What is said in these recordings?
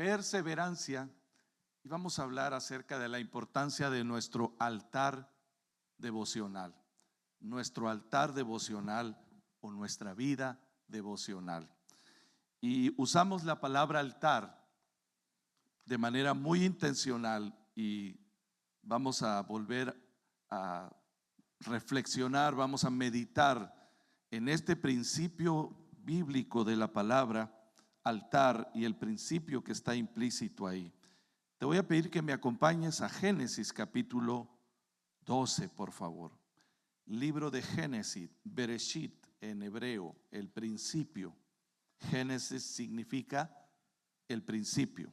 perseverancia y vamos a hablar acerca de la importancia de nuestro altar devocional. Nuestro altar devocional o nuestra vida devocional. Y usamos la palabra altar de manera muy intencional y vamos a volver a reflexionar, vamos a meditar en este principio bíblico de la palabra altar y el principio que está implícito ahí. Te voy a pedir que me acompañes a Génesis capítulo 12, por favor. Libro de Génesis, Bereshit en hebreo, el principio. Génesis significa el principio,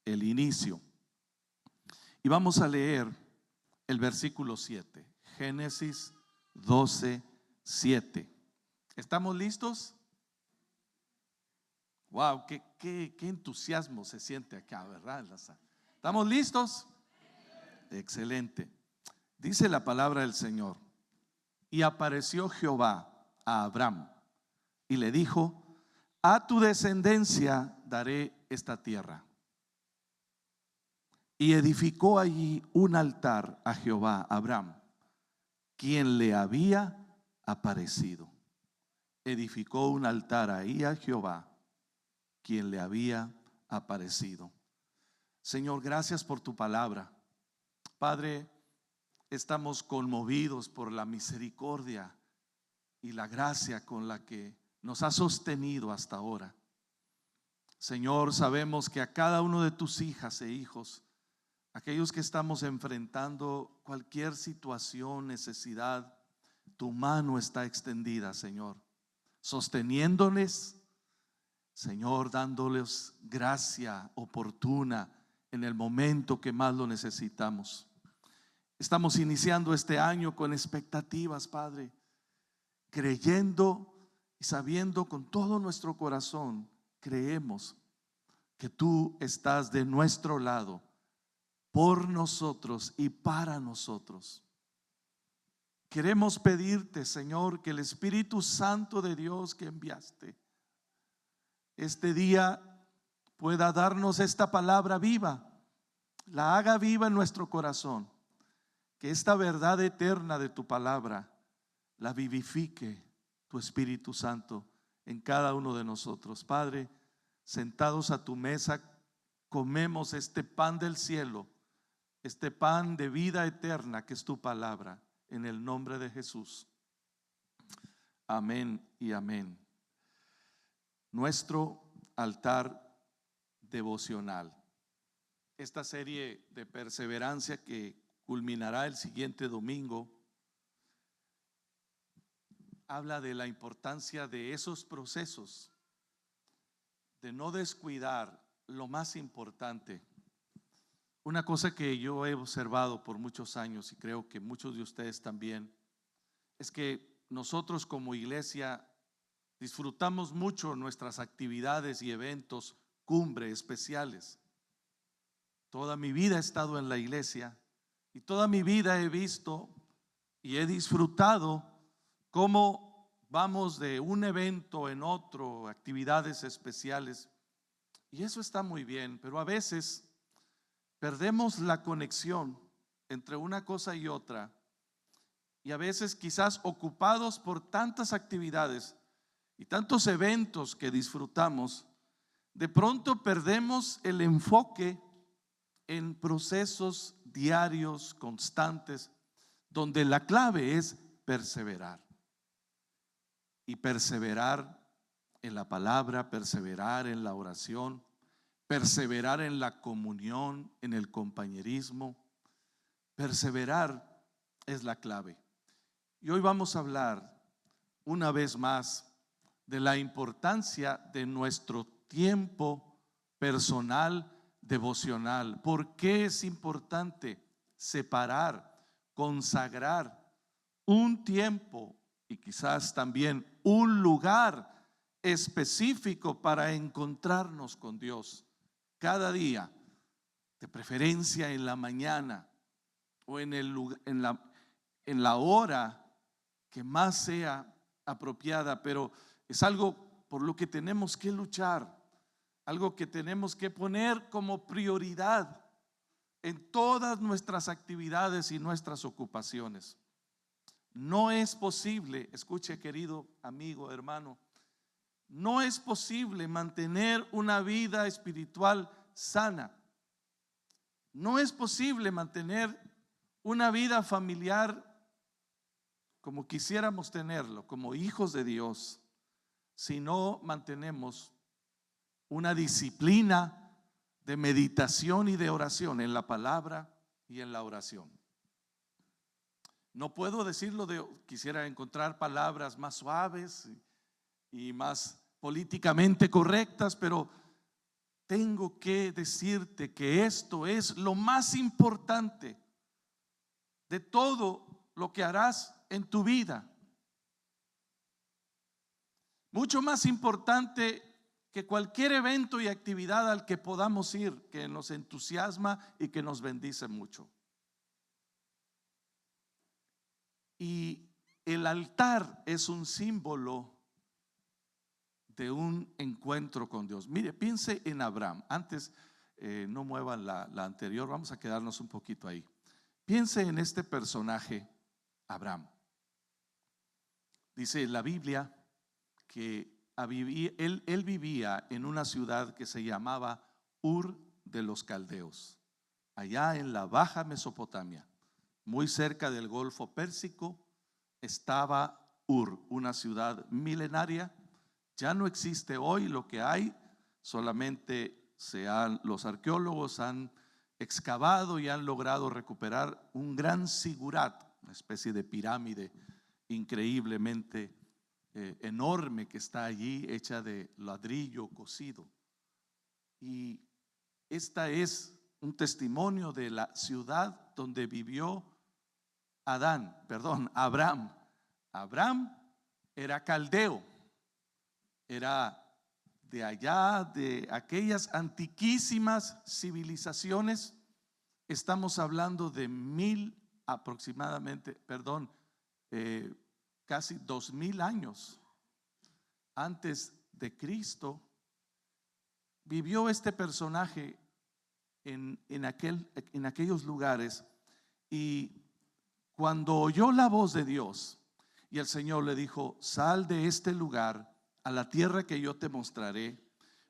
el inicio. Y vamos a leer el versículo 7. Génesis 12, 7. ¿Estamos listos? Wow, qué entusiasmo se siente acá, ¿verdad? ¿Estamos listos? Excelente. Dice la palabra del Señor: y apareció Jehová a Abraham y le dijo: a tu descendencia daré esta tierra. Y edificó allí un altar a Jehová, Abraham, quien le había aparecido. Edificó un altar ahí a Jehová, quien le había aparecido. Señor, gracias por tu palabra. Padre, estamos conmovidos por la misericordia y la gracia con la que nos has sostenido hasta ahora. Señor, sabemos que a cada uno de tus hijas e hijos, aquellos que estamos enfrentando cualquier situación, necesidad, tu mano está extendida, Señor, sosteniéndoles, Señor, dándoles gracia oportuna en el momento que más lo necesitamos. Estamos iniciando este año con expectativas, Padre, creyendo y sabiendo con todo nuestro corazón, creemos que tú estás de nuestro lado, por nosotros y para nosotros. Queremos pedirte, Señor, que el Espíritu Santo de Dios que enviaste este día pueda darnos esta palabra viva, la haga viva en nuestro corazón, que esta verdad eterna de tu palabra la vivifique tu Espíritu Santo en cada uno de nosotros. Padre, sentados a tu mesa, comemos este pan del cielo, este pan de vida eterna que es tu palabra, en el nombre de Jesús. Amén y amén. Nuestro altar devocional. Esta serie de perseverancia que culminará el siguiente domingo habla de la importancia de esos procesos, de no descuidar lo más importante. Una cosa que yo he observado por muchos años y creo que muchos de ustedes también, es que nosotros como iglesia disfrutamos mucho nuestras actividades y eventos, cumbre, especiales. Toda mi vida he estado en la iglesia y toda mi vida he visto y he disfrutado cómo vamos de un evento en otro, actividades especiales, y eso está muy bien, pero a veces perdemos la conexión entre una cosa y otra, y a veces quizás ocupados por tantas actividades y tantos eventos que disfrutamos, de pronto perdemos el enfoque en procesos diarios, constantes, donde la clave es perseverar. Y perseverar en la palabra, perseverar en la oración, perseverar en la comunión, en el compañerismo. Perseverar es la clave. Y hoy vamos a hablar una vez más de la importancia de nuestro tiempo personal devocional. ¿Por qué es importante separar, consagrar un tiempo y quizás también un lugar específico para encontrarnos con Dios cada día, de preferencia en la mañana o en la hora que más sea apropiada? Pero es algo por lo que tenemos que luchar. algo que tenemos que poner como prioridad en todas nuestras actividades y nuestras ocupaciones. No es posible, escuche querido amigo, hermano, no es posible mantener una vida espiritual sana. No es posible mantener una vida familiar como quisiéramos tenerlo, como hijos de Dios, si no mantenemos una disciplina de meditación y de oración en la palabra y en la oración. No puedo decirlo quisiera encontrar palabras más suaves y más políticamente correctas, pero tengo que decirte que esto es lo más importante de todo lo que harás en tu vida. Mucho más importante que cualquier evento y actividad al que podamos ir, que nos entusiasma y que nos bendice mucho. Y el altar es un símbolo de un encuentro con Dios. Mire, piense en Abraham. Antes, no muevan la anterior, vamos a quedarnos un poquito ahí. Piense en este personaje, Abraham. Dice la Biblia que él vivía en una ciudad que se llamaba Ur de los Caldeos, allá en la Baja Mesopotamia, muy cerca del Golfo Pérsico. Estaba Ur, una ciudad milenaria. Ya no existe hoy. Lo que hay solamente los arqueólogos han excavado y han logrado recuperar un gran sigurat, una especie de pirámide increíblemente enorme que está allí, hecha de ladrillo cocido. Y esta es un testimonio de la ciudad donde vivió Abraham. Abraham era caldeo, era de allá, de aquellas antiquísimas civilizaciones. Estamos hablando de casi 2000 años antes de Cristo. Vivió este personaje en aquellos lugares, y cuando oyó la voz de Dios y el Señor le dijo: sal de este lugar a la tierra que yo te mostraré,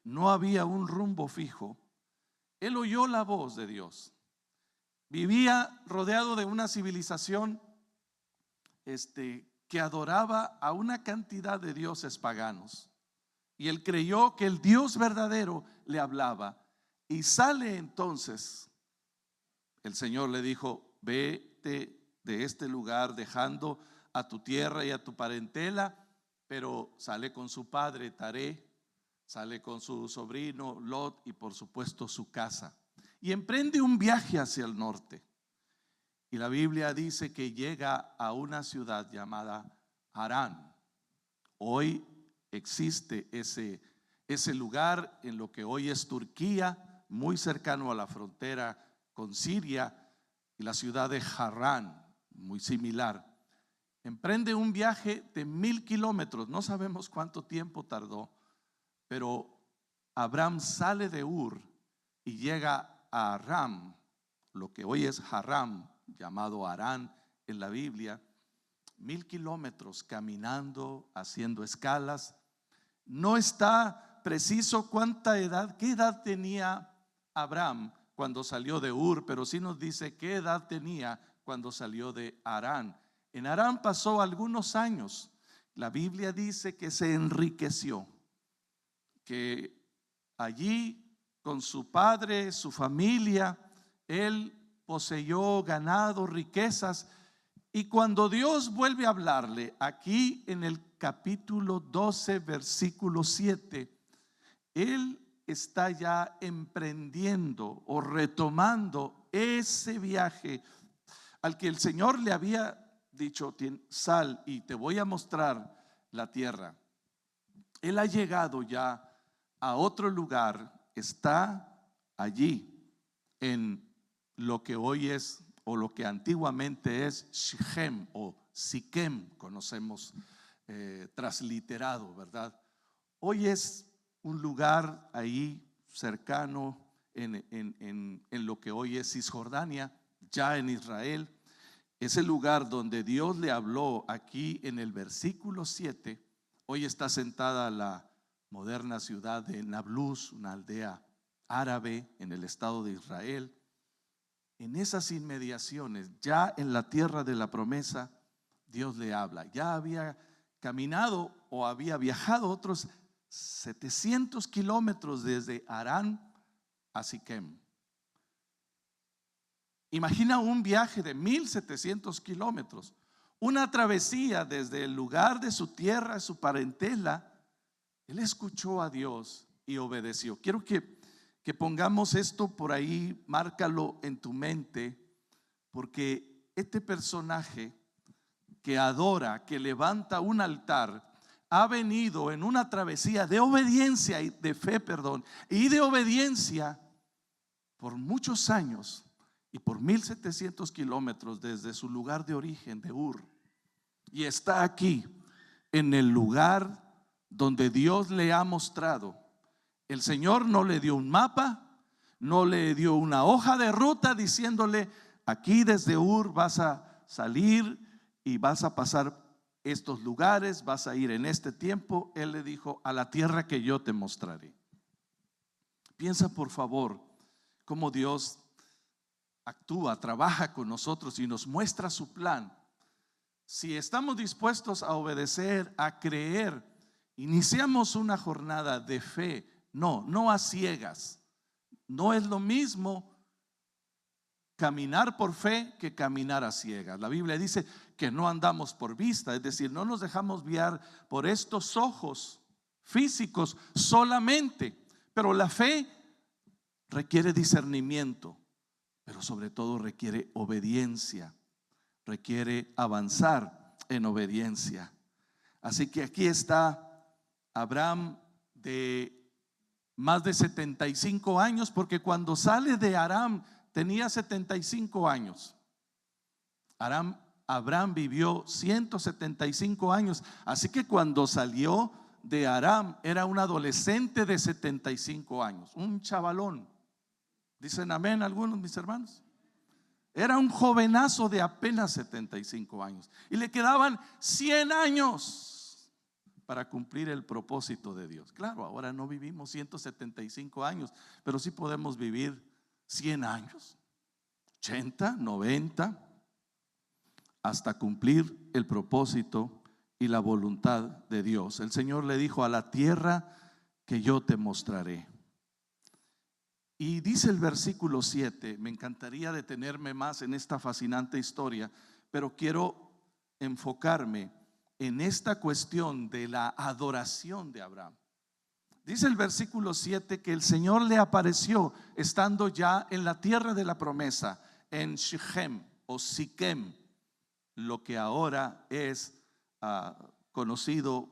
no había un rumbo fijo. Él oyó la voz de Dios. Vivía rodeado de una civilización que adoraba a una cantidad de dioses paganos, y él creyó que el Dios verdadero le hablaba. Y sale entonces, el Señor le dijo: vete de este lugar dejando a tu tierra y a tu parentela. Pero sale con su padre Taré, sale con su sobrino Lot y por supuesto su casa, y emprende un viaje hacia el norte. Y la Biblia dice que llega a una ciudad llamada Harán. Hoy existe ese lugar en lo que hoy es Turquía, muy cercano a la frontera con Siria, y la ciudad de Harán, muy similar. Emprende un viaje de 1000 kilómetros, no sabemos cuánto tiempo tardó, pero Abraham sale de Ur y llega a Aram, lo que hoy es Haram, llamado Harán en la Biblia. 1000 kilómetros caminando, haciendo escalas. No está preciso qué edad tenía Abraham cuando salió de Ur, pero sí nos dice qué edad tenía cuando salió de Harán. En Harán pasó algunos años. La Biblia dice que se enriqueció, que allí con su padre, su familia, él poseyó ganado, riquezas. Y cuando Dios vuelve a hablarle aquí en el capítulo 12, versículo 7, él está ya emprendiendo o retomando ese viaje al que el Señor le había dicho: sal y te voy a mostrar la tierra. Él ha llegado ya a otro lugar, está allí en lo que hoy es, o lo que antiguamente es, Shechem o Siquem, conocemos transliterado, ¿verdad? Hoy es un lugar ahí cercano en lo que hoy es Cisjordania, ya en Israel. Ese lugar donde Dios le habló aquí en el versículo 7, hoy está sentada la moderna ciudad de Nablus, una aldea árabe en el estado de Israel. En esas inmediaciones, ya en la tierra de la promesa, Dios le habla. Ya había caminado o había viajado otros 700 kilómetros desde Harán a Siquem. Imagina un viaje de 1700 kilómetros, una travesía desde el lugar de su tierra, su parentela. Él escuchó a Dios y obedeció. Quiero que pongamos esto por ahí, márcalo en tu mente, porque este personaje que adora, que levanta un altar, ha venido en una travesía de obediencia y de fe, y de obediencia por muchos años y por 1700 kilómetros desde su lugar de origen de Ur, y está aquí en el lugar donde Dios le ha mostrado. El Señor no le dio un mapa, no le dio una hoja de ruta diciéndole: aquí desde Ur vas a salir y vas a pasar estos lugares, vas a ir en este tiempo. Él le dijo: a la tierra que yo te mostraré. Piensa por favor cómo Dios actúa, trabaja con nosotros y nos muestra su plan. Si estamos dispuestos a obedecer, a creer, iniciamos una jornada de fe. No a ciegas. No es lo mismo caminar por fe que caminar a ciegas. La Biblia dice que no andamos por vista, es decir, no nos dejamos guiar por estos ojos físicos solamente. Pero la fe requiere discernimiento, pero sobre todo requiere obediencia, requiere avanzar en obediencia. Así que aquí está Abraham de más de 75 años, porque cuando sale de Aram tenía 75 años. Abraham vivió 175 años, así que cuando salió de Aram era un adolescente de 75 años, un chavalón. ¿Dicen amén algunos, mis hermanos? Era un jovenazo de apenas 75 años y le quedaban 100 años para cumplir el propósito de Dios. Claro, ahora no vivimos 175 años, pero sí podemos vivir 100 años, 80, 90, hasta cumplir el propósito y la voluntad de Dios. El Señor le dijo: a la tierra que yo te mostraré. Y dice el versículo 7, me encantaría detenerme más en esta fascinante historia, pero quiero enfocarme en esta cuestión de la adoración de Abraham. Dice el versículo 7 que el Señor le apareció estando ya en la tierra de la promesa, en Shechem o Siquem, lo que ahora es conocido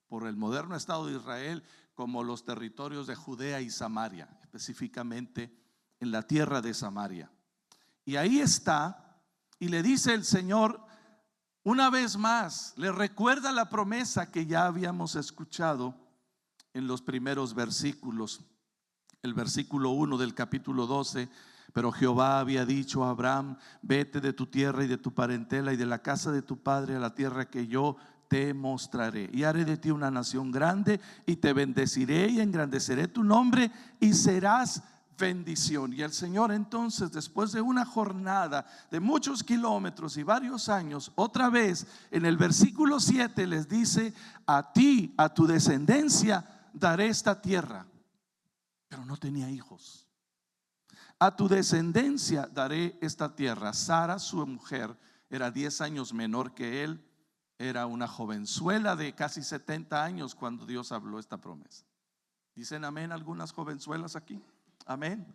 por el moderno Estado de Israel como los territorios de Judea y Samaria, específicamente en la tierra de Samaria. Y ahí está, y le dice el Señor una vez más, le recuerda la promesa que ya habíamos escuchado en los primeros versículos. El versículo 1 del capítulo 12: pero Jehová había dicho a Abraham: vete de tu tierra y de tu parentela y de la casa de tu padre a la tierra que yo te mostraré, y haré de ti una nación grande, y te bendeciré y engrandeceré tu nombre, y serás bendición. Y el Señor entonces, después de una jornada de muchos kilómetros y varios años, otra vez en el versículo 7 les dice: a ti, a tu descendencia daré esta tierra. Pero no tenía hijos. A tu descendencia daré esta tierra. Sara, su mujer, era 10 años menor que él. Era una jovenzuela de casi 70 años cuando Dios habló esta promesa. ¿Dicen amén algunas jovenzuelas aquí? Amén.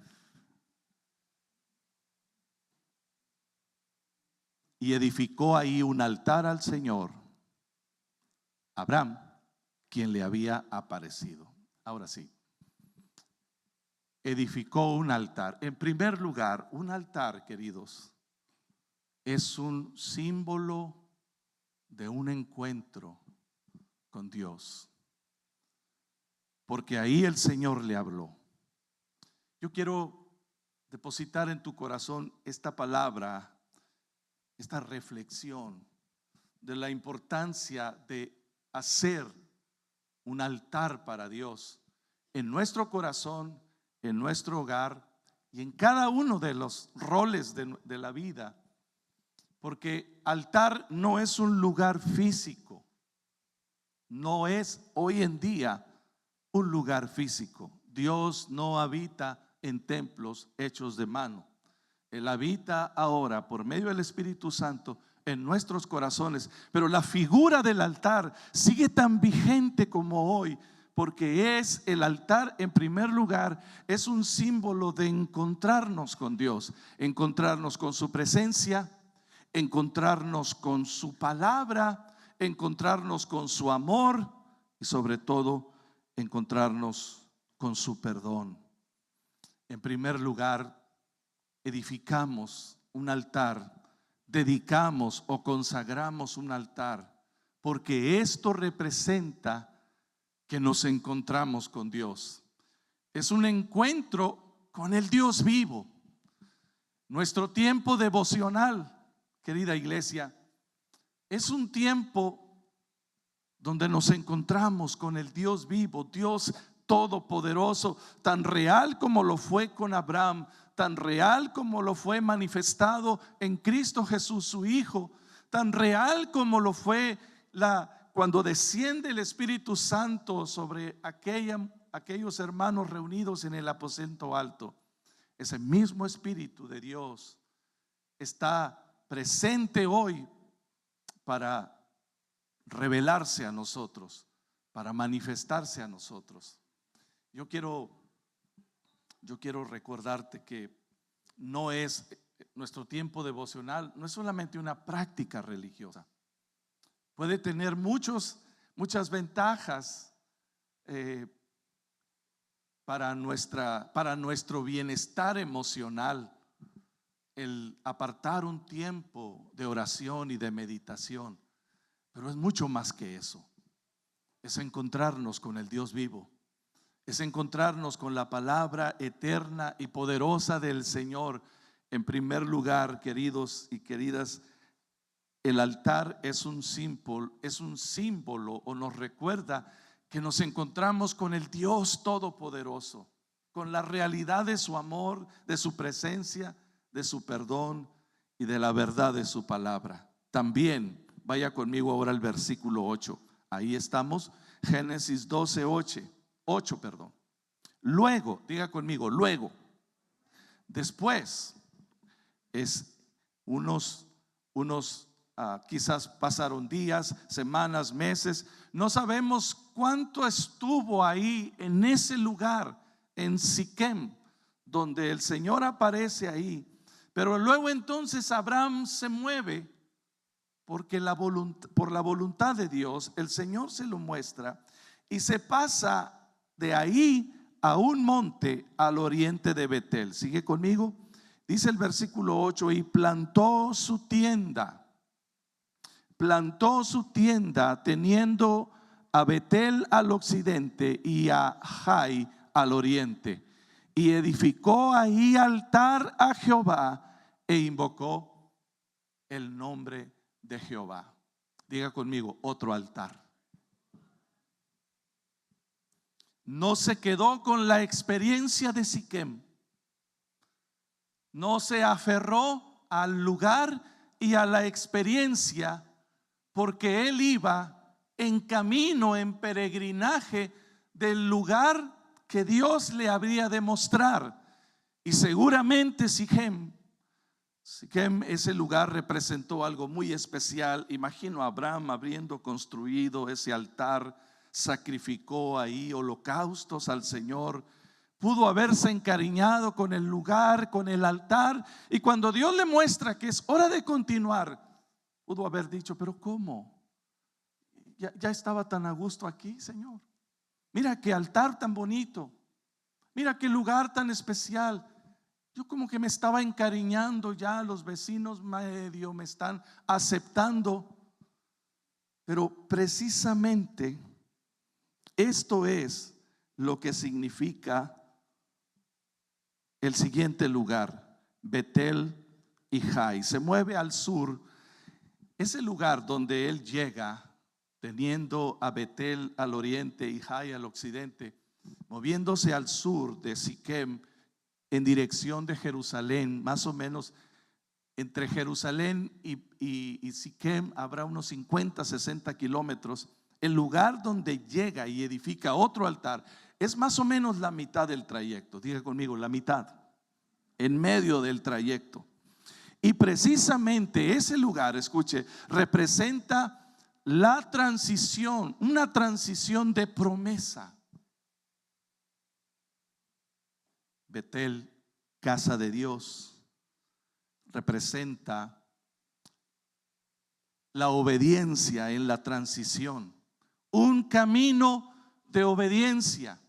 Y edificó ahí un altar al Señor, Abraham, quien le había aparecido. Ahora sí, edificó un altar. En primer lugar, un altar, queridos, es un símbolo de un encuentro con Dios, porque ahí el Señor le habló. Yo quiero depositar en tu corazón esta palabra, esta reflexión de la importancia de hacer un altar para Dios en nuestro corazón, en nuestro hogar y en cada uno de los roles de la vida. Porque altar no es un lugar físico, no es hoy en día un lugar físico. Dios no habita en templos hechos de mano. Él habita ahora por medio del Espíritu Santo en nuestros corazones. Pero la figura del altar sigue tan vigente como hoy, porque es el altar, en primer lugar, es un símbolo de encontrarnos con Dios, encontrarnos con su presencia, encontrarnos con su palabra, encontrarnos con su amor y sobre todo encontrarnos con su perdón. En primer lugar, edificamos un altar, dedicamos o consagramos un altar, porque esto representa que nos encontramos con Dios. Es un encuentro con el Dios vivo. Nuestro tiempo devocional, querida iglesia, es un tiempo donde nos encontramos con el Dios vivo, Dios todopoderoso, tan real como lo fue con Abraham, tan real como lo fue manifestado en Cristo Jesús, su Hijo, tan real como lo fue cuando desciende el Espíritu Santo sobre aquellos hermanos reunidos en el aposento alto. Ese mismo Espíritu de Dios está presente hoy para revelarse a nosotros, para manifestarse a nosotros. Yo quiero recordarte que no es nuestro tiempo devocional, no es solamente una práctica religiosa. Puede tener muchas ventajas para nuestro bienestar emocional, el apartar un tiempo de oración y de meditación. Pero es mucho más que eso. Es encontrarnos con el Dios vivo. Es encontrarnos con la palabra eterna y poderosa del Señor. En primer lugar, queridos y queridas, el altar es un símbolo o nos recuerda que nos encontramos con el Dios todopoderoso, con la realidad de su amor, de su presencia, de su perdón y de la verdad de su palabra. También vaya conmigo ahora al versículo 8. Ahí estamos, Génesis 12, 8. Luego, diga conmigo, luego, después, es quizás pasaron días, semanas, meses, no sabemos cuánto estuvo ahí en ese lugar, en Siquem, donde el Señor aparece ahí. Pero luego entonces Abraham se mueve, porque por la voluntad de Dios el Señor se lo muestra, y se pasa de ahí a un monte al oriente de Betel. Sigue conmigo. Dice el versículo 8: y plantó su tienda teniendo a Betel al occidente y a Jai al oriente, y edificó ahí altar a Jehová e invocó el nombre de Jehová. Diga conmigo, otro altar. No se quedó con la experiencia de Siquem, no se aferró al lugar y a la experiencia, porque él iba en camino, en peregrinaje del lugar que Dios le habría de mostrar. Y seguramente Siquem, ese lugar representó algo muy especial. Imagino a Abraham habiendo construido ese altar, sacrificó ahí holocaustos al Señor, pudo haberse encariñado con el lugar, con el altar, y cuando Dios le muestra que es hora de continuar, pudo haber dicho: pero ¿cómo? Ya estaba tan a gusto aquí, Señor. Mira qué altar tan bonito, mira qué lugar tan especial. Yo como que me estaba encariñando ya, los vecinos medio me están aceptando. Pero precisamente esto es lo que significa el siguiente lugar, Betel y Jai. Se mueve al sur. Ese lugar donde él llega, teniendo a Betel al oriente y Jai al occidente, moviéndose al sur de Siquem en dirección de Jerusalén, más o menos entre Jerusalén y Siquem habrá unos 50, 60 kilómetros. El lugar donde llega y edifica otro altar es más o menos la mitad del trayecto. Diga conmigo, la mitad, en medio del trayecto. Y precisamente ese lugar, escuche, representa la transición, una transición de promesa. Betel, casa de Dios, representa la obediencia en la transición, un camino de obediencia.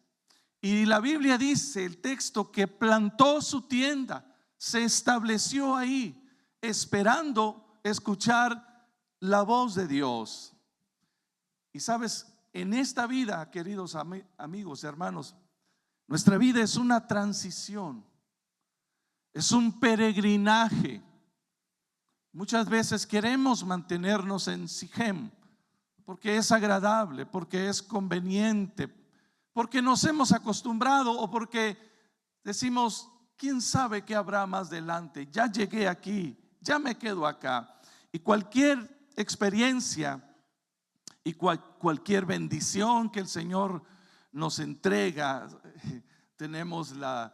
Y la Biblia dice, el texto, que plantó su tienda, se estableció ahí, esperando escuchar la voz de Dios. Y sabes, en esta vida, queridos amigos, hermanos, nuestra vida es una transición, es un peregrinaje. Muchas veces queremos mantenernos en Siquem porque es agradable, porque es conveniente, porque nos hemos acostumbrado o porque decimos, quién sabe qué habrá más adelante, ya llegué aquí, ya me quedo acá. Y cualquier experiencia y cualquier bendición que el Señor nos entrega, tenemos la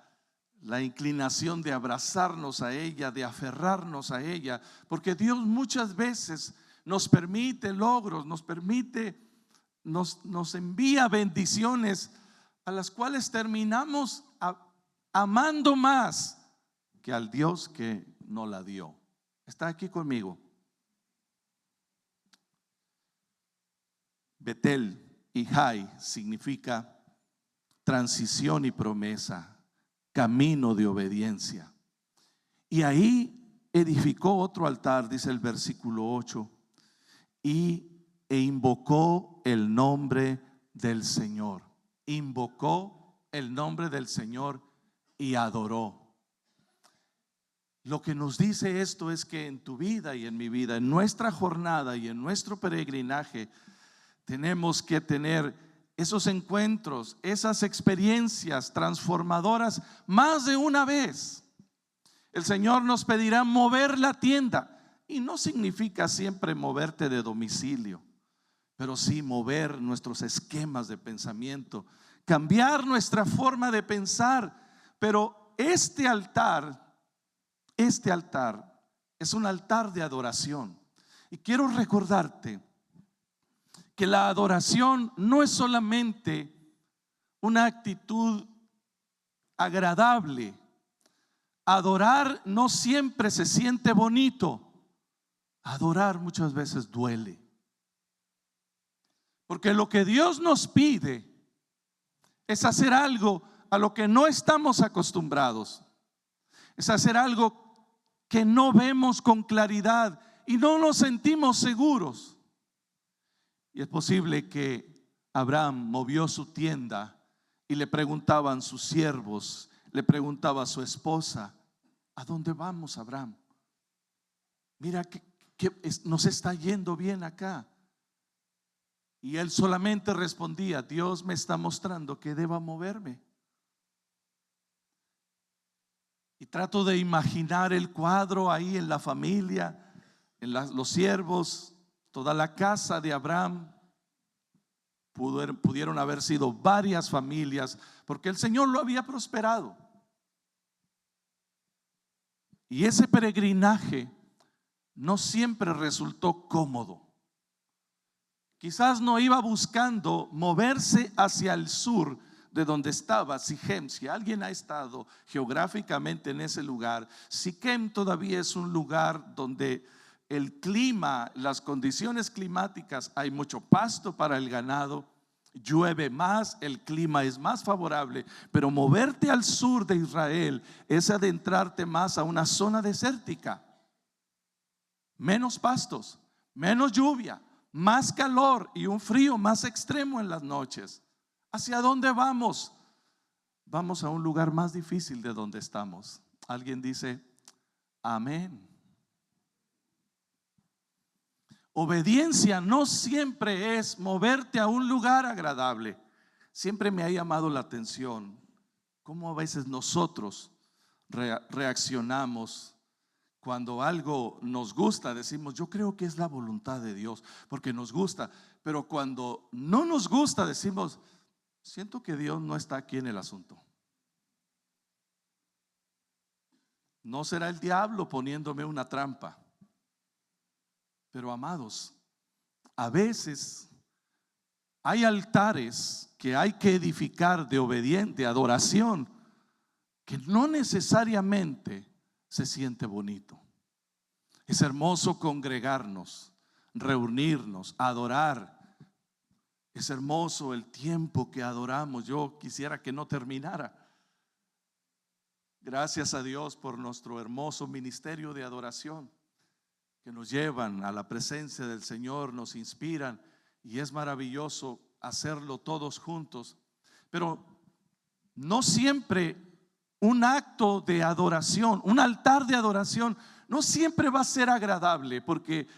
inclinación de abrazarnos a ella, de aferrarnos a ella, porque Dios muchas veces nos permite logros, nos envía bendiciones a las cuales terminamos amando más que al Dios que nos la dio. ¿Está aquí conmigo? Betel y Jai significa transición y promesa, camino de obediencia. Y ahí edificó otro altar, dice el versículo 8, e invocó el nombre del Señor. Invocó el nombre del Señor y adoró. Lo que nos dice esto es que en tu vida y en mi vida, en nuestra jornada y en nuestro peregrinaje, tenemos que tener esos encuentros, esas experiencias transformadoras más de una vez. El Señor nos pedirá mover la tienda, y no significa siempre moverte de domicilio, pero sí mover nuestros esquemas de pensamiento, cambiar nuestra forma de pensar. Pero este altar es un altar de adoración. Y quiero recordarte que la adoración no es solamente una actitud agradable. Adorar no siempre se siente bonito. Adorar muchas veces duele. Porque lo que Dios nos pide es hacer algo a lo que no estamos acostumbrados. Es hacer algo que no vemos con claridad y no nos sentimos seguros. Y es posible que Abraham movió su tienda y le preguntaban sus siervos, le preguntaba a su esposa: ¿a dónde vamos, Abraham? Mira que nos está yendo bien acá. Y él solamente respondía: Dios me está mostrando que deba moverme. Y trato de imaginar el cuadro ahí en la familia, en los siervos, toda la casa de Abraham. Pudieron haber sido varias familias, porque el Señor lo había prosperado. Y ese peregrinaje no siempre resultó cómodo. Quizás no iba buscando moverse hacia el sur de donde estaba Siquem. Si alguien ha estado geográficamente en ese lugar, Siquem todavía es un lugar donde el clima, las condiciones climáticas, hay mucho pasto para el ganado, llueve más, el clima es más favorable. Pero moverte al sur de Israel es adentrarte más a una zona desértica, menos pastos, menos lluvia, más calor y un frío más extremo en las noches. ¿Hacia dónde vamos? vamos a un lugar más difícil de donde estamos. Alguien dice amén. Obediencia no siempre es moverte a un lugar agradable. Siempre me ha llamado la atención cómo a veces nosotros reaccionamos cuando algo nos gusta. Decimos, yo creo que es la voluntad de Dios, porque nos gusta. Pero cuando no nos gusta, decimos, siento que Dios no está aquí en el asunto. No será el diablo poniéndome una trampa. Pero amados, a veces hay altares que hay que edificar de obediente, adoración, que no necesariamente se siente bonito. Es hermoso congregarnos, reunirnos, adorar. Es hermoso el tiempo que adoramos. Yo quisiera que no terminara. Gracias a Dios por nuestro hermoso ministerio de adoración, que nos llevan a la presencia del Señor, nos inspiran, y es maravilloso hacerlo todos juntos. Pero no siempre un acto de adoración, un altar de adoración, no siempre va a ser agradable, porque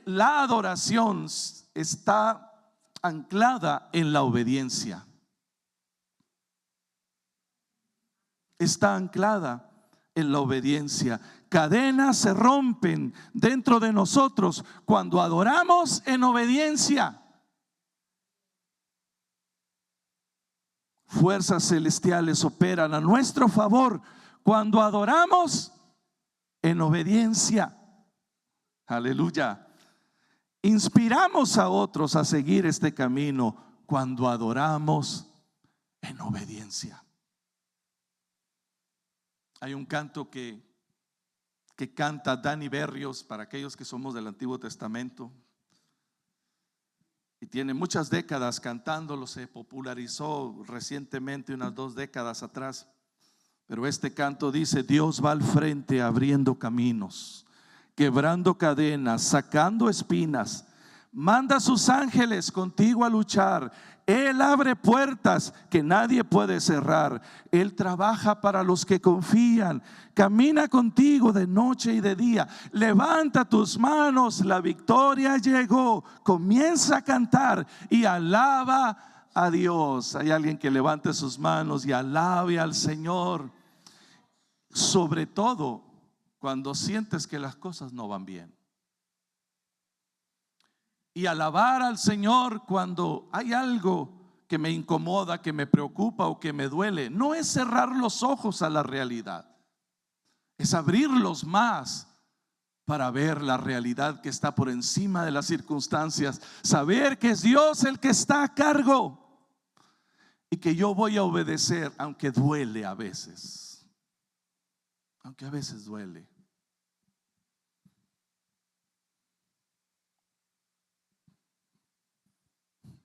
la adoración está anclada en la obediencia. Está anclada en la obediencia. Cadenas se rompen dentro de nosotros cuando adoramos en obediencia. Fuerzas celestiales operan a nuestro favor cuando adoramos en obediencia. Aleluya. Inspiramos a otros a seguir este camino cuando adoramos en obediencia. Hay un canto que canta Dani Berrios, para aquellos que somos del Antiguo Testamento, y tiene muchas décadas cantándolo. Se popularizó recientemente, unas 2 décadas atrás. Pero este canto dice: Dios va al frente abriendo caminos, quebrando cadenas, sacando espinas. Manda a sus ángeles contigo a luchar. Él abre puertas que nadie puede cerrar. Él trabaja para los que confían. Camina contigo de noche y de día. Levanta tus manos, la victoria llegó. Comienza a cantar y alaba a Dios. Hay alguien que levante sus manos y alabe al Señor. Sobre todo cuando sientes que las cosas no van bien. Y alabar al Señor cuando hay algo que me incomoda, que me preocupa o que me duele, no es cerrar los ojos a la realidad, es abrirlos más para ver la realidad que está por encima de las circunstancias. Saber que es Dios el que está a cargo y que yo voy a obedecer, aunque duele a veces, aunque a veces duele.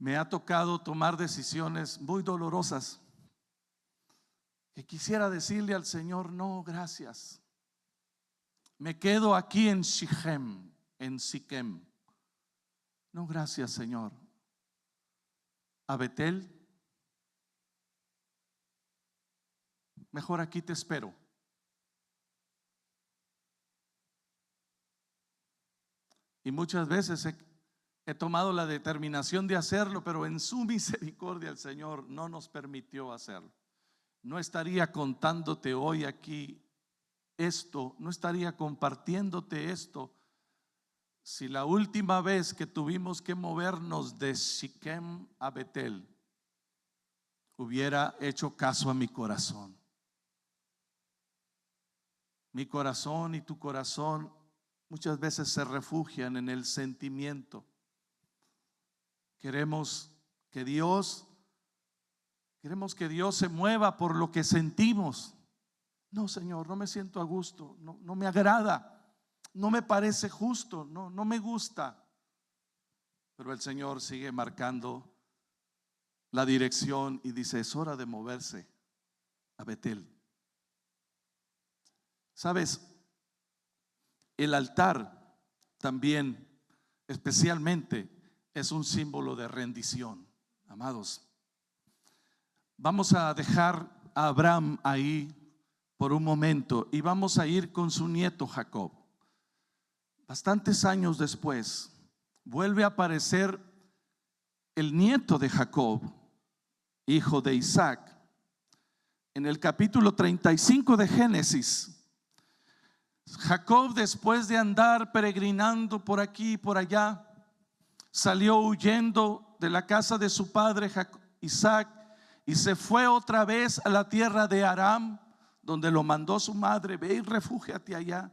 Me ha tocado tomar decisiones muy dolorosas que quisiera decirle al Señor: no, gracias. Me quedo aquí en Shichem, en Siquem. No, gracias, Señor. A Betel, mejor aquí te espero. Y muchas veces he tomado la determinación de hacerlo, pero en su misericordia el Señor no nos permitió hacerlo. No estaría contándote hoy aquí esto, no estaría compartiéndote esto, si la última vez que tuvimos que movernos de Siquem a Betel hubiera hecho caso a mi corazón. Mi corazón y tu corazón muchas veces se refugian en el sentimiento. Queremos que Dios se mueva por lo que sentimos. No, Señor, no me siento a gusto, no me agrada, no me parece justo, no me gusta. Pero el Señor sigue marcando la dirección y dice: es hora de moverse a Betel. ¿Sabes? El altar también, especialmente, es un símbolo de rendición. Amados, Vamos a dejar a Abraham ahí por un momento y vamos a ir con su nieto Jacob. Bastantes años después, vuelve a aparecer el nieto de Jacob, hijo de Isaac. En el capítulo 35 de Génesis, Jacob, después de andar peregrinando por aquí y por allá, salió huyendo de la casa de su padre Isaac y se fue otra vez a la tierra de Aram, donde lo mandó su madre: ve y refúgiate allá.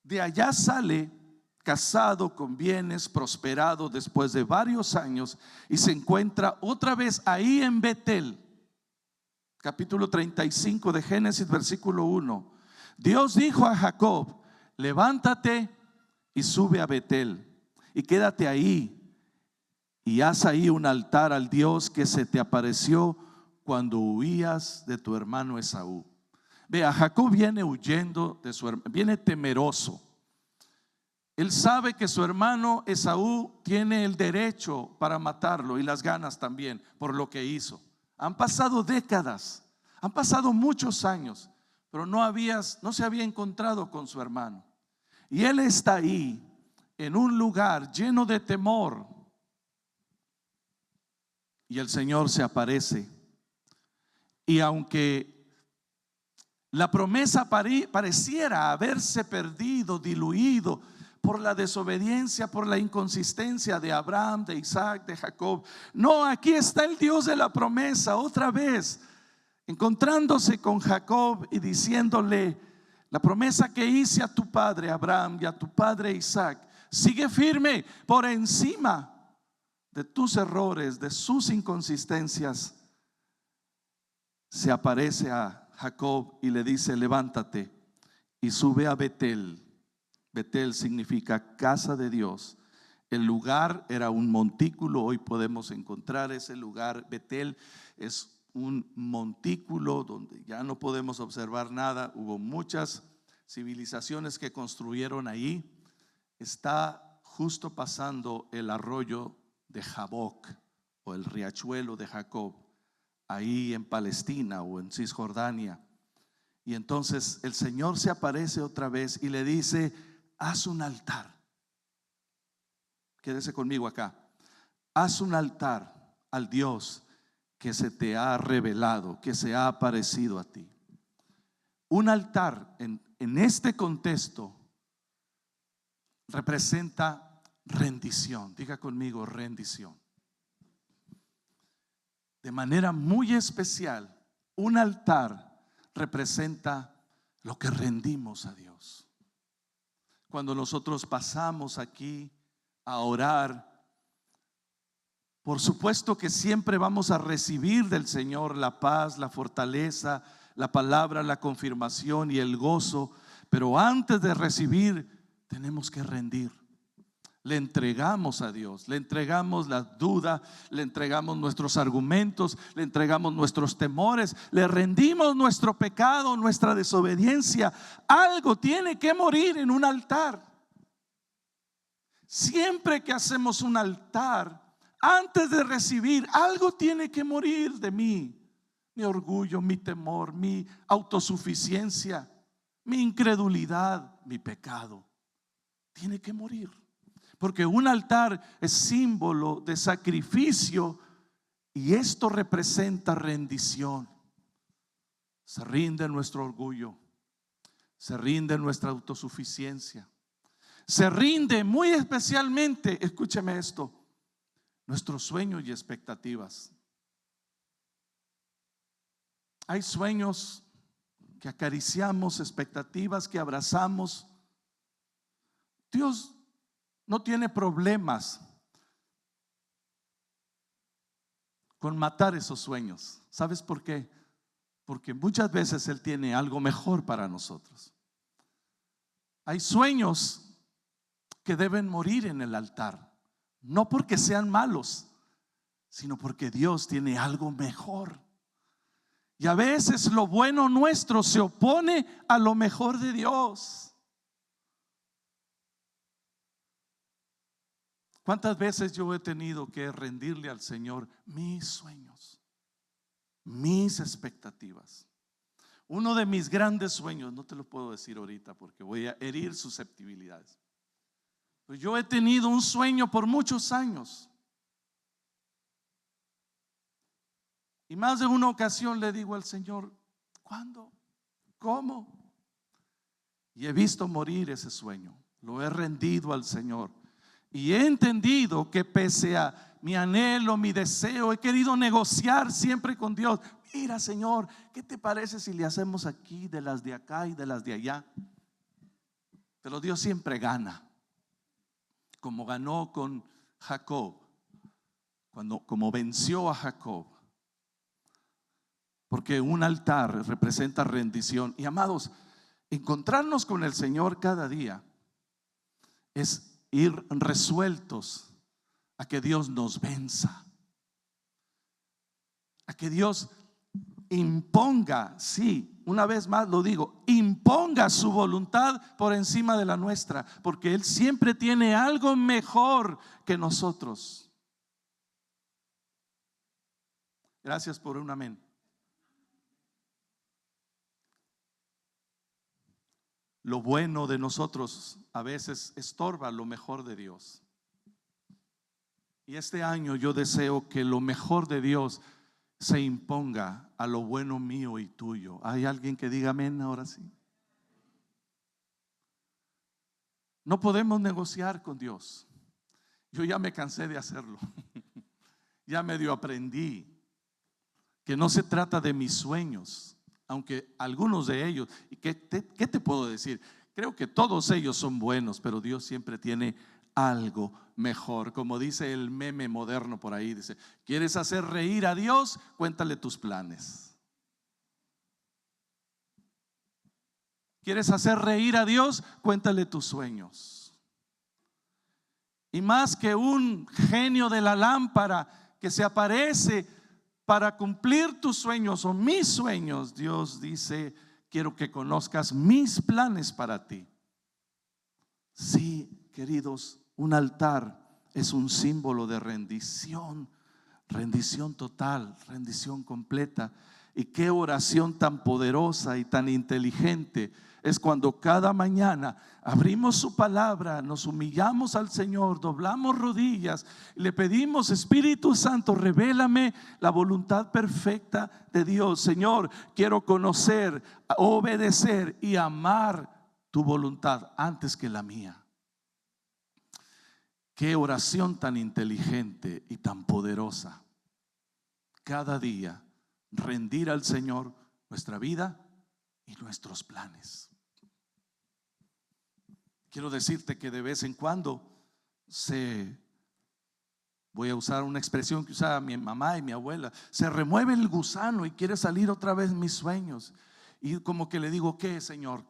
De allá sale casado, con bienes, prosperado después de varios años, y se encuentra otra vez ahí en Betel. Capítulo 35 de Génesis, versículo 1. Dios dijo a Jacob: levántate y sube a Betel y quédate ahí, y haz ahí un altar al Dios que se te apareció cuando huías de tu hermano Esaú. Vea, Jacob viene huyendo de su hermano, viene temeroso. Él sabe que su hermano Esaú tiene el derecho para matarlo y las ganas también por lo que hizo. Han pasado décadas, han pasado muchos años, pero no se había encontrado con su hermano. Y él está ahí en un lugar lleno de temor. Y el Señor se aparece. Y aunque la promesa pareciera haberse perdido, diluido por la desobediencia, por la inconsistencia de Abraham, de Isaac, de Jacob, no, aquí está el Dios de la promesa otra vez, encontrándose con Jacob y diciéndole: la promesa que hice a tu padre Abraham y a tu padre Isaac sigue firme por encima de tus errores, de sus inconsistencias. Se aparece a Jacob y le dice: levántate y sube a Betel. Betel significa casa de Dios. El lugar era un montículo. Hoy podemos encontrar ese lugar. Betel es un montículo donde ya no podemos observar nada. Hubo muchas civilizaciones que construyeron ahí. Está justo pasando el arroyo de Jaboc, o el riachuelo de Jacob, ahí en Palestina o en Cisjordania. Y entonces el Señor se aparece otra vez y le dice: haz un altar. Quédese conmigo acá. Haz un altar al Dios que se te ha revelado, que se ha aparecido a ti. Un altar en este contexto representa rendición. Diga conmigo: rendición. De manera muy especial, un altar representa lo que rendimos a Dios. Cuando nosotros pasamos aquí a orar, por supuesto que siempre vamos a recibir del Señor la paz, la fortaleza, la palabra, la confirmación y el gozo. Pero antes de recibir, tenemos que rendir. Le entregamos a Dios, le entregamos la duda, le entregamos nuestros argumentos, le entregamos nuestros temores, le rendimos nuestro pecado, nuestra desobediencia. Algo tiene que morir en un altar. Siempre que hacemos un altar, antes de recibir, algo tiene que morir de mí. Mi orgullo, mi temor, mi autosuficiencia, mi incredulidad, mi pecado. Tiene que morir. Porque un altar es símbolo de sacrificio y esto representa rendición. Se rinde nuestro orgullo, se rinde nuestra autosuficiencia, se rinde muy especialmente, escúcheme esto, nuestros sueños y expectativas. Hay sueños que acariciamos, expectativas que abrazamos. Dios no tiene problemas con matar esos sueños. ¿Sabes por qué? Porque muchas veces Él tiene algo mejor para nosotros. Hay sueños que deben morir en el altar, no porque sean malos, sino porque Dios tiene algo mejor. Y a veces lo bueno nuestro se opone a lo mejor de Dios. ¿Cuántas veces yo he tenido que rendirle al Señor mis sueños? mis expectativas. Uno de mis grandes sueños, no te lo puedo decir ahorita porque voy a herir susceptibilidades. Pues yo he tenido un sueño por muchos años. Y más de una ocasión le digo al Señor, ¿cuándo? ¿Cómo? Y he visto morir ese sueño. Lo he rendido al Señor. Y he entendido que pese a mi anhelo, mi deseo, he querido negociar siempre con Dios. Mira, Señor, ¿qué te parece si le hacemos aquí de las de acá y de las de allá? Pero Dios siempre gana. Como ganó con Jacob, como venció a Jacob. Porque un altar representa rendición. Y amados, encontrarnos con el Señor cada día es ir resueltos a que Dios nos venza, a que Dios imponga, sí, una vez más lo digo, imponga su voluntad por encima de la nuestra, porque Él siempre tiene algo mejor que nosotros. Gracias por un amén. Lo bueno de nosotros a veces estorba lo mejor de Dios. Y este año yo deseo que lo mejor de Dios se imponga a lo bueno mío y tuyo. ¿Hay alguien que diga amén ahora sí? No podemos negociar con Dios. Yo ya me cansé de hacerlo. Ya medio aprendí que no se trata de mis sueños, aunque algunos de ellos, ¿qué te puedo decir? Creo que todos ellos son buenos, pero Dios siempre tiene algo mejor. Como dice el meme moderno por ahí, dice: ¿quieres hacer reír a Dios? Cuéntale tus planes. ¿Quieres hacer reír a Dios? Cuéntale tus sueños. Y más que un genio de la lámpara que se aparece para cumplir tus sueños o mis sueños, Dios dice: quiero que conozcas mis planes para ti. Sí, queridos, un altar es un símbolo de rendición, rendición total, rendición completa. Y qué oración tan poderosa y tan inteligente es cuando cada mañana abrimos su palabra, nos humillamos al Señor, doblamos rodillas y le pedimos: Espíritu Santo, revélame la voluntad perfecta de Dios. Señor, quiero conocer, obedecer y amar tu voluntad antes que la mía. Qué oración tan inteligente y tan poderosa. Cada día rendir al Señor nuestra vida y nuestros planes. Quiero decirte que de vez en cuando voy a usar una expresión que usaba mi mamá y mi abuela, se remueve el gusano y quiere salir otra vez mis sueños. Y como que le digo: ¿qué, Señor?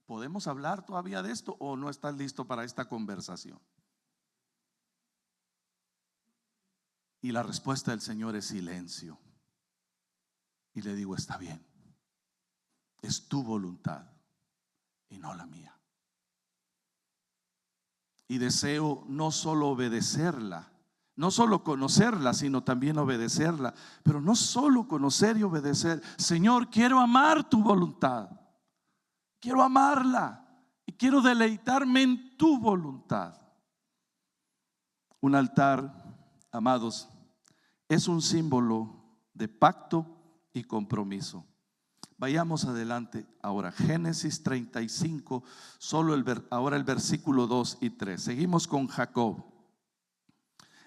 ¿Podemos hablar todavía de esto o no estás listo para esta conversación? Y la respuesta del Señor es silencio. Y le digo: está bien, es tu voluntad y no la mía. Y deseo no solo obedecerla, no solo conocerla, sino también obedecerla. Pero no solo conocer y obedecer. Señor, quiero amar tu voluntad, quiero amarla y quiero deleitarme en tu voluntad. Un altar, amados, es un símbolo de pacto y compromiso. Vayamos adelante ahora. Génesis 35, ahora el versículo 2 y 3. Seguimos con Jacob.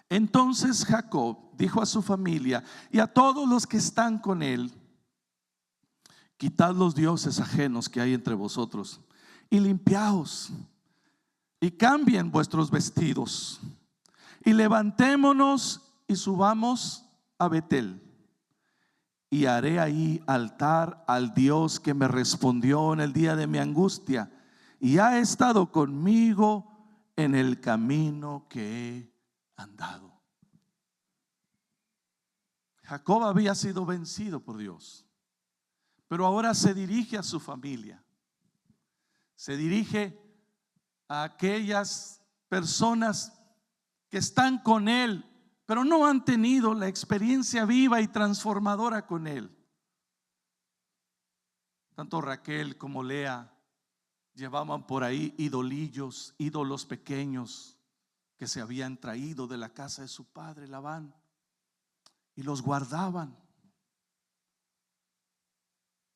Entonces Jacob dijo a su familia y a todos los que están con él: quitad los dioses ajenos que hay entre vosotros y limpiaos y cambien vuestros vestidos y levantémonos y subamos a Betel. Y haré ahí altar al Dios que me respondió en el día de mi angustia y ha estado conmigo en el camino que he andado. Jacob había sido vencido por Dios, pero ahora se dirige a su familia, se dirige a aquellas personas que están con él, pero no han tenido la experiencia viva y transformadora con Él. Tanto Raquel como Lea llevaban por ahí ídolos pequeños que se habían traído de la casa de su padre Labán y los guardaban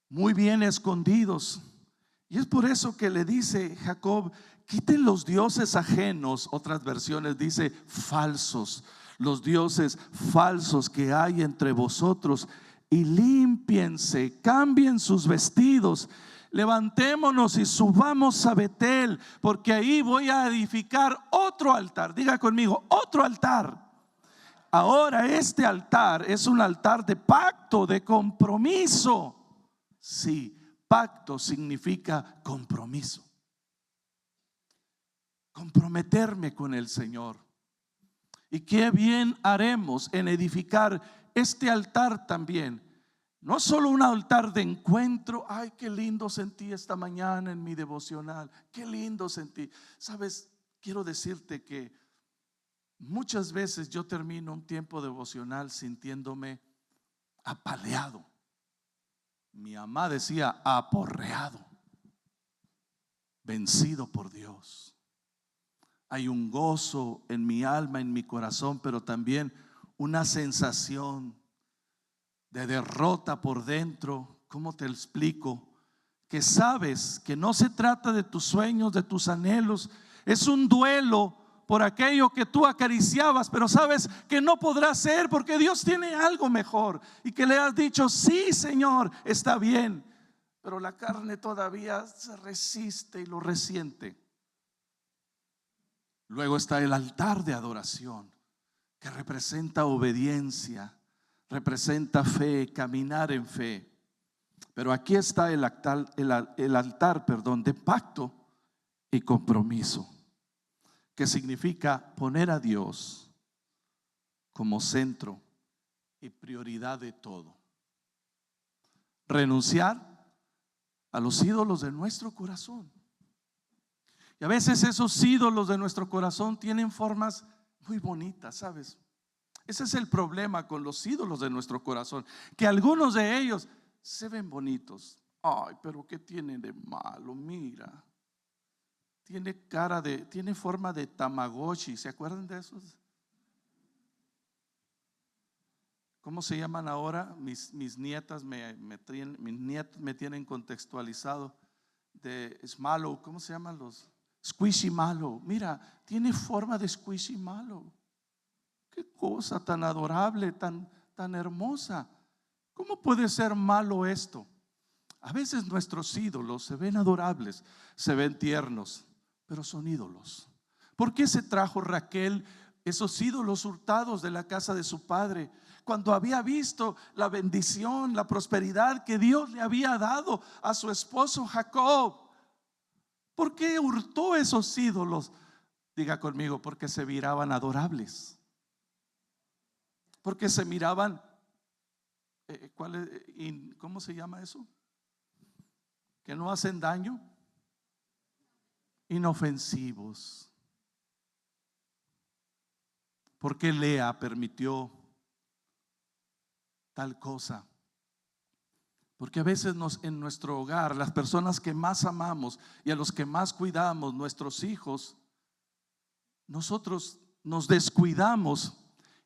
muy bien escondidos. Y es por eso que le dice Jacob: quiten los dioses ajenos. Otras versiones dice falsos, los dioses falsos que hay entre vosotros, y límpiense, cambien sus vestidos. Levantémonos y subamos a Betel, porque ahí voy a edificar otro altar. Diga conmigo, otro altar. Ahora este altar es un altar de pacto, de compromiso. Sí, pacto significa compromiso. Comprometerme con el Señor. Y qué bien haremos en edificar este altar también. No solo un altar de encuentro. Ay, qué lindo sentí esta mañana en mi devocional. Qué lindo sentí. Sabes, quiero decirte que muchas veces yo termino un tiempo devocional sintiéndome apaleado. Mi mamá decía aporreado, vencido por Dios. Hay un gozo en mi alma, en mi corazón, pero también una sensación de derrota por dentro. ¿Cómo te explico? Que sabes que no se trata de tus sueños, de tus anhelos. Es un duelo por aquello que tú acariciabas, pero sabes que no podrá ser porque Dios tiene algo mejor, y que le has dicho: sí, Señor, está bien, pero la carne todavía se resiste y lo resiente. Luego está el altar de adoración, que representa obediencia, representa fe, caminar en fe. Pero aquí está el altar, de pacto y compromiso, que significa poner a Dios como centro y prioridad de todo. Renunciar a los ídolos de nuestro corazón. Y a veces esos ídolos de nuestro corazón tienen formas muy bonitas, ¿sabes? Ese es el problema con los ídolos de nuestro corazón, que algunos de ellos se ven bonitos. Ay, pero ¿qué tiene de malo? Mira, tiene forma de Tamagotchi. ¿Se acuerdan de esos? ¿Cómo se llaman ahora? Mis nietas me tienen contextualizado de Smallow. ¿Cómo se llaman los? Squishymallow. Mira, tiene forma de Squishymallow. Qué cosa tan adorable, tan hermosa. ¿Cómo puede ser malo esto? A veces nuestros ídolos se ven adorables, se ven tiernos, pero son ídolos. ¿Por qué se trajo Raquel esos ídolos hurtados de la casa de su padre, cuando había visto la bendición, la prosperidad que Dios le había dado a su esposo Jacob? ¿Por qué hurtó esos ídolos? Diga conmigo, porque se miraban adorables, porque se miraban ¿cómo se llama eso? Que no hacen daño, inofensivos. ¿Por qué Lea permitió tal cosa? Porque a veces en nuestro hogar, las personas que más amamos y a los que más cuidamos, nuestros hijos, nosotros nos descuidamos,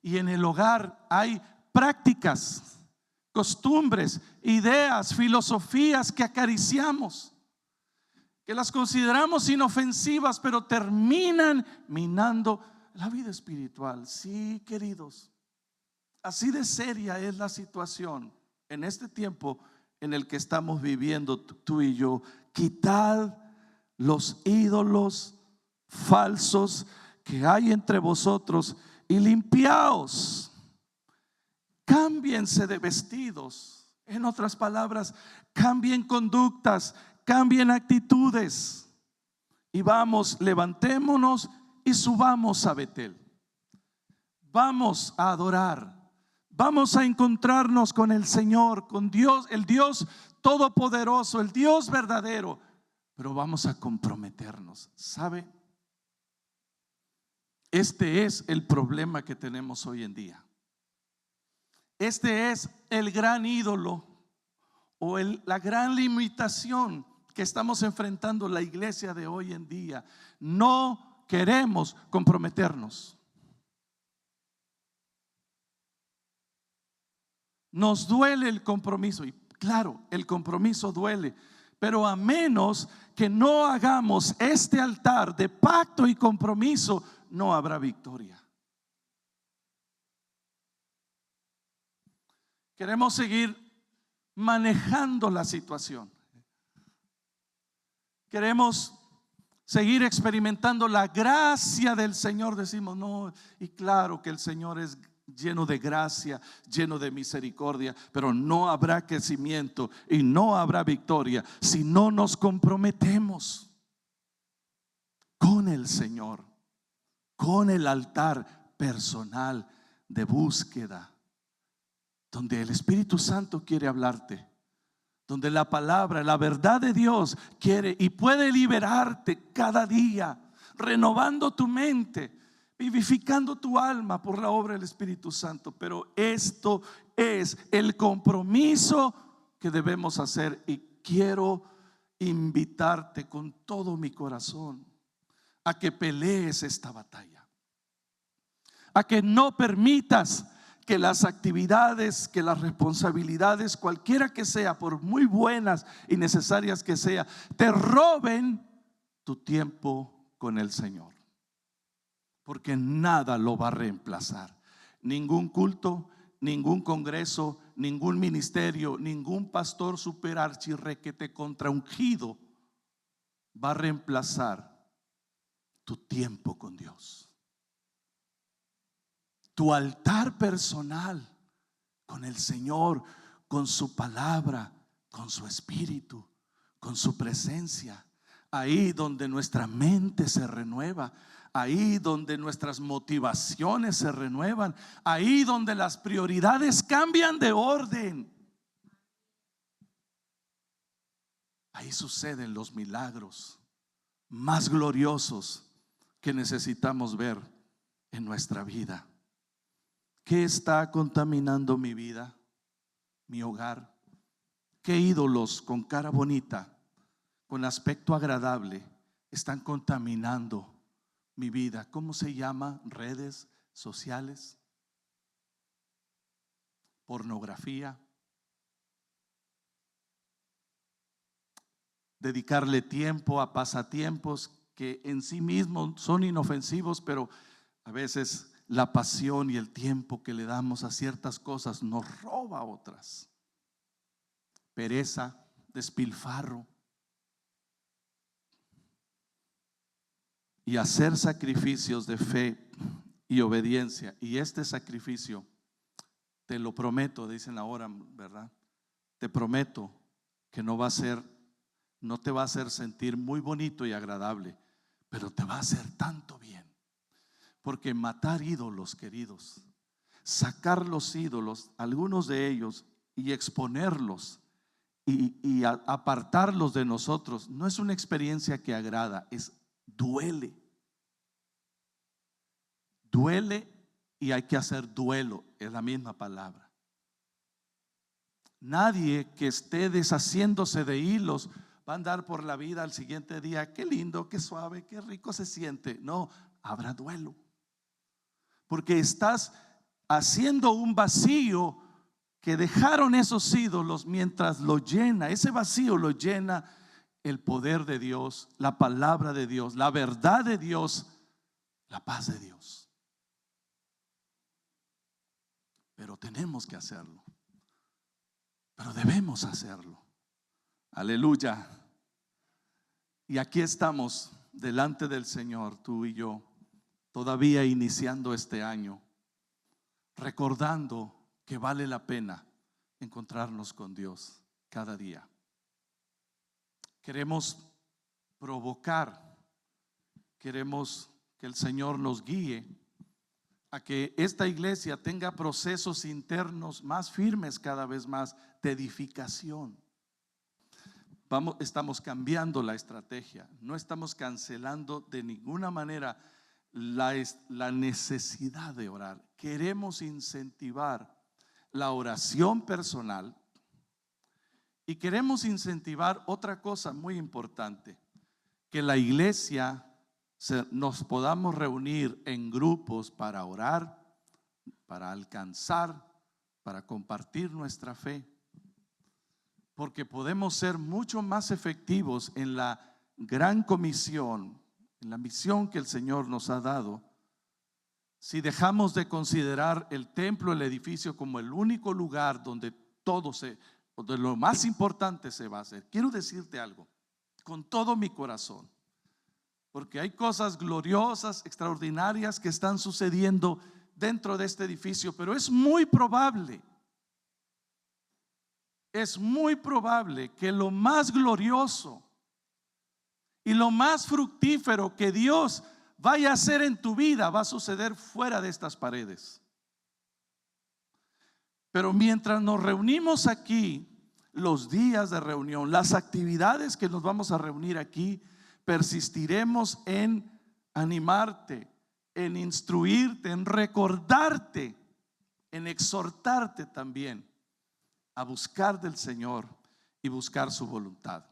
y en el hogar hay prácticas, costumbres, ideas, filosofías que acariciamos, que las consideramos inofensivas, pero terminan minando la vida espiritual. Sí, queridos, así de seria es la situación en este tiempo en el que estamos viviendo tú y yo. Quitad los ídolos falsos que hay entre vosotros y limpiaos. Cámbiense de vestidos. En otras palabras, cambien conductas, cambien actitudes. Y vamos, levantémonos y subamos a Betel. Vamos a adorar. Vamos a encontrarnos con el Señor, con Dios, el Dios todopoderoso, el Dios verdadero. Pero vamos a comprometernos. ¿Sabe? Este es el problema que tenemos hoy en día. Este es el gran ídolo o la gran limitación que estamos enfrentando la iglesia de hoy en día. No queremos comprometernos. Nos duele el compromiso, y claro, el compromiso duele, pero a menos que no hagamos este altar de pacto y compromiso, no habrá victoria. Queremos seguir manejando la situación. Queremos seguir experimentando la gracia del Señor. Decimos, no, y claro que el Señor es lleno de gracia, lleno de misericordia, pero no habrá crecimiento y no habrá victoria si no nos comprometemos con el Señor, con el altar personal de búsqueda, donde el Espíritu Santo quiere hablarte, donde la palabra, la verdad de Dios quiere y puede liberarte cada día, renovando tu mente, vivificando tu alma por la obra del Espíritu Santo. Pero esto es el compromiso que debemos hacer, y quiero invitarte con todo mi corazón a que pelees esta batalla, a que no permitas que las actividades, que las responsabilidades, cualquiera que sea, por muy buenas y necesarias que sea, te roben tu tiempo con el Señor, porque nada lo va a reemplazar. Ningún culto, ningún congreso, ningún ministerio, ningún pastor super archirrequete contra ungido va a reemplazar tu tiempo con Dios. Tu altar personal con el Señor, con su palabra, con su espíritu, con su presencia. Ahí donde nuestra mente se renueva, ahí donde nuestras motivaciones se renuevan, ahí donde las prioridades cambian de orden. Ahí suceden los milagros más gloriosos que necesitamos ver en nuestra vida. ¿Qué está contaminando mi vida, mi hogar? ¿Qué ídolos con cara bonita, con aspecto agradable, están contaminando mi vida? ¿Cómo se llama? Redes sociales, pornografía, dedicarle tiempo a pasatiempos que en sí mismos son inofensivos, pero a veces la pasión y el tiempo que le damos a ciertas cosas nos roba otras. Pereza, despilfarro. Y hacer sacrificios de fe y obediencia. Y este sacrificio, te lo prometo, dicen ahora, ¿verdad? Te prometo que no te va a hacer sentir muy bonito y agradable, pero te va a hacer tanto bien. Porque matar ídolos, queridos, sacar los ídolos, algunos de ellos, y exponerlos y apartarlos de nosotros, no es una experiencia que agrada, duele. Duele, y hay que hacer duelo, es la misma palabra. Nadie que esté deshaciéndose de hilos va a andar por la vida al siguiente día, qué lindo, qué suave, qué rico se siente. No, habrá duelo, porque estás haciendo un vacío que dejaron esos ídolos, mientras lo llena, ese vacío lo llena el poder de Dios, la palabra de Dios, la verdad de Dios, la paz de Dios. Pero tenemos que hacerlo, pero debemos hacerlo. Aleluya. Y aquí estamos delante del Señor, tú y yo, todavía iniciando este año, recordando que vale la pena encontrarnos con Dios cada día. Queremos provocar, queremos que el Señor nos guíe a que esta iglesia tenga procesos internos más firmes, cada vez más de edificación. Estamos cambiando la estrategia, no estamos cancelando de ninguna manera la necesidad de orar. Queremos incentivar la oración personal y queremos incentivar otra cosa muy importante, que la iglesia nos podamos reunir en grupos para orar, para alcanzar, para compartir nuestra fe, porque podemos ser mucho más efectivos en la gran comisión, en la misión que el Señor nos ha dado, si dejamos de considerar el templo, el edificio, como el único lugar donde donde lo más importante se va a hacer. Quiero decirte algo con todo mi corazón, porque hay cosas gloriosas, extraordinarias que están sucediendo dentro de este edificio, pero es muy probable que lo más glorioso y lo más fructífero que Dios vaya a hacer en tu vida va a suceder fuera de estas paredes. Pero mientras nos reunimos aquí, los días de reunión, las actividades que nos vamos a reunir aquí, persistiremos en animarte, en instruirte, en recordarte, en exhortarte también a buscar del Señor y buscar su voluntad.